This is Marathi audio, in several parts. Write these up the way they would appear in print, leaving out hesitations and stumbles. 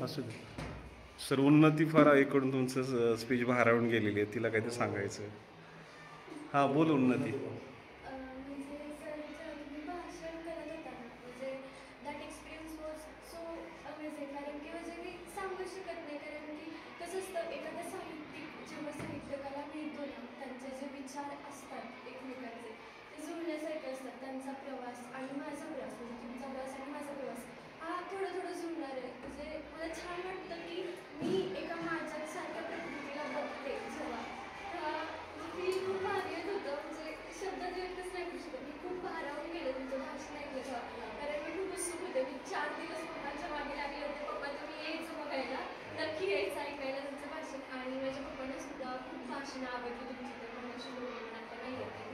असू दे सर. उन्नती फार ऐकडून तुमचं स्पीच भारावून गेलेली आहे, तिला काहीतरी सांगायचं आहे. हां बोल उन्नती. त्यांचा प्रवास आणि माझा प्रवास म्हणजे तुमचा प्रवास आणि माझा प्रवास हा थोडं थोडं जुळणार आहे. म्हणजे मला छान वाटतं की मी एका माझ्या सारख्या प्रकृतीला बघते जेव्हा मी खूप भारी येत होतं. म्हणजे शब्दात व्यक्तच नाही करू शकत. मी खूप भारावून गेले तुमचं भाषण ऐकलं जेव्हा, कारण मी खूप उत्सुक होते. मी 4 दिवस पप्पांच्या मागे लागले होते, पप्पा तुम्ही यायचं बघायला, नक्की यायचं ऐकायला तुमचं भाषण. आणि माझ्या पप्पांना सुद्धा खूप भाषणं आवडली तुमची. तर मनाशी बोलून आता नाही येते.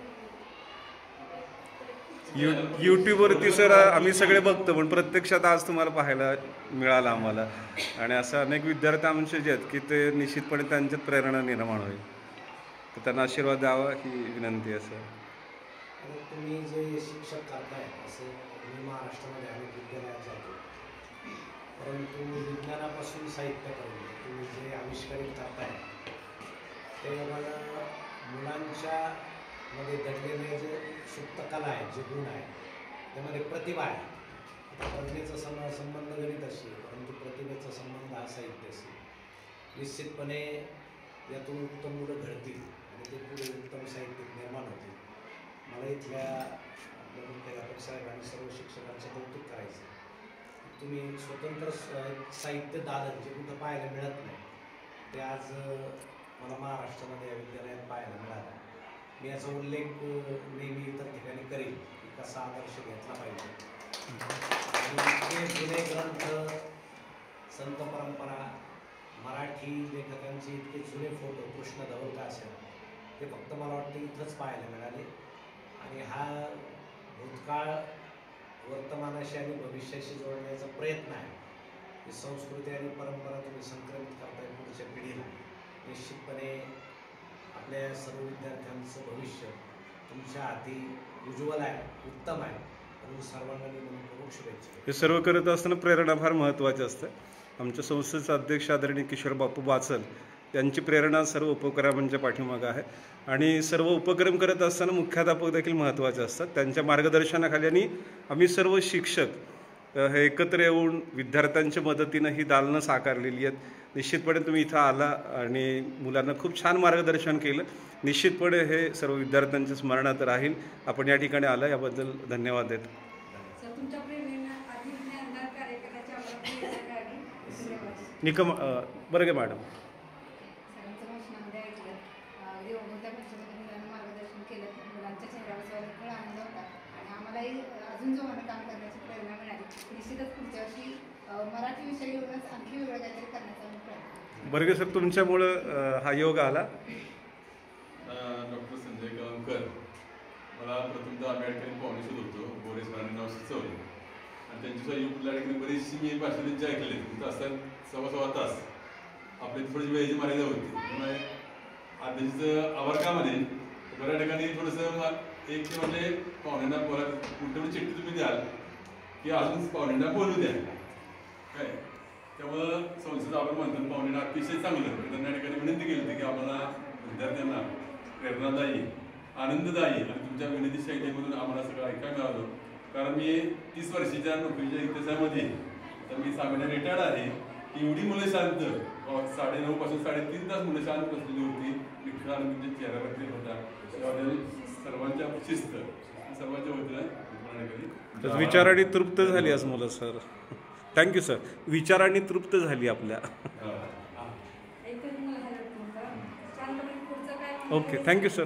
यूट्यूबवरती सर आम्ही सगळे बघतो, पण प्रत्यक्षात आज तुम्हाला पाहायला मिळालं आम्हाला. आणि असं अनेक विद्यार्थी आमचे जे आहेत की ते निश्चितपणे त्यांच्यात प्रेरणा निर्माण होईल, तर त्यांना आशीर्वाद द्यावा ही विनंती आहे सर. तुम्ही जे शिक्षक करताय असं मी महाराष्ट्रामध्ये अनेक विद्यालयात जातो, परंतु विज्ञानापासून साहित्यापर्यंत तुम्ही जे आविष्कारित करताय ते मला मुलांच्या मध्ये दडलेले जे सुप्त कला आहे, जे गुण आहे, त्यामध्ये प्रतिभा आहे. प्रज्ञेचा संबंध गणिताशी आहे, परंतु प्रतिभेचा संबंध हा साहित्याशी. निश्चितपणे यातून उत्तम मुलं घडतील आणि ते पुढे उत्तम साहित्य निर्माण होतील. मला इथल्या आपल्या मुख्याध्यापक साहेब आणि सर्व शिक्षकांचं कौतुक करायचं. तुम्ही स्वतंत्र साहित्य दालन जे कुठं पाहायला मिळत नाही, ते आज मला महाराष्ट्रामध्ये या विद्यालयात पाहायला मिळालं. मी याचा उल्लेख नेहमी इतर ठिकाणी करेन की कसा आदर्श घेतला पाहिजे. आणि इतके जुने ग्रंथ, संत परंपरा, मराठी लेखकांचे इतके जुने फोटो, कृष्ण धवल का असेल, ते फक्त मला वाटतं इथंच पाहायला मिळाले. आणि हा भूतकाळ वर्तमानाशी आणि भविष्याशी जोडण्याचा प्रयत्न आहे. ही संस्कृती आणि परंपरा तुम्ही संक्रमित करताय पुढच्या पिढीला. निश्चितपणे आपल्या सर्व विद्यार्थ्यांचं भविष्य तुमच्या हाती उज्ज्वल आहे, उत्तम आहे. म्हणून सर्वांना मी मनपूर्वक शुभेच्छा. हे सर्व करत असताना प्रेरणा फार महत्त्वाची असते. आमच्या संस्थेचे अध्यक्ष आदरणीय किशोर बापू बाचल यांची प्रेरणा सर्व उपक्रमांच्या पाठीमागं आहे. आणि सर्व उपक्रम करत असताना मुख्याध्यापक देखील महत्त्वाचे असतात. त्यांच्या मार्गदर्शनाखाली आणि आम्ही सर्व शिक्षक हे एकत्र येऊन विद्यार्थ्यांच्या मदतीनं ही दालनं साकारलेली आहेत. निश्चितपणे तुम्ही इथं आला आणि मुलांना खूप छान मार्गदर्शन केलं. निश्चितपणे हे सर्व विद्यार्थ्यांच्या स्मरणात राहील. आपण या ठिकाणी आला याबद्दल धन्यवाद देतो. निकम बरं का मॅडम. अजून जो मला काम करण्याची प्रेरणा मिळाली. निश्चितच पुढच्या वर्षी मराठी विषयावरूनच आणखी वेगळं काहीतरी करण्याचा प्रयत्न. बरं सर, तुमच्यामुळं हा योग आला. डॉक्टर संजय कळमकर, मला प्रथमतः आंबेडकरी फाउंडेशन होतो, बोरे सरांनी नाव सुचवलं आणि त्यांच्या युट्यूबला ठिकाणी बरीचशी मी भाषण त्यांची ऐकले. तिथं असतात 1.25 तास आपली थोडीशी वेळेची मर्यादा होती. त्यामुळे आधीचं आवर्कामध्ये बऱ्याच ठिकाणी थोडंसं एक ते म्हणजे पाहुण्यांना परत कुठे चिठ्ठी तुम्ही द्याल की अजून पाहुण्यांना बोलू द्या काय. त्यामुळं संस्थेचं आपण म्हणतो पाहुण्यांना अतिशय चांगलं. त्यांना या ठिकाणी विनंती केली होती की आम्हाला विद्यार्थ्यांना प्रेरणादायी, आनंददायी आणि तुमच्या विनंती शैलीमधून आम्हाला सगळं ऐकायला मिळालं. कारण मी 30 वर्षाच्या नोकरीच्या इतिहासामध्ये तर मी सामान्य रिटायर्ड आहे की एवढी मुलं शांत 9:30 पासून 3.5 तास मुलं शांत बसलेली होती. निखळ तुमच्या चेहऱ्यावरती होता. सर्वांच्या शिस्त सर्वांच्या वतीनं विचाराने तृप्त झाली आज मुलं सर. Thank you sir. विचाराने तृप्त झाली आपल्या. Okay thank you sir.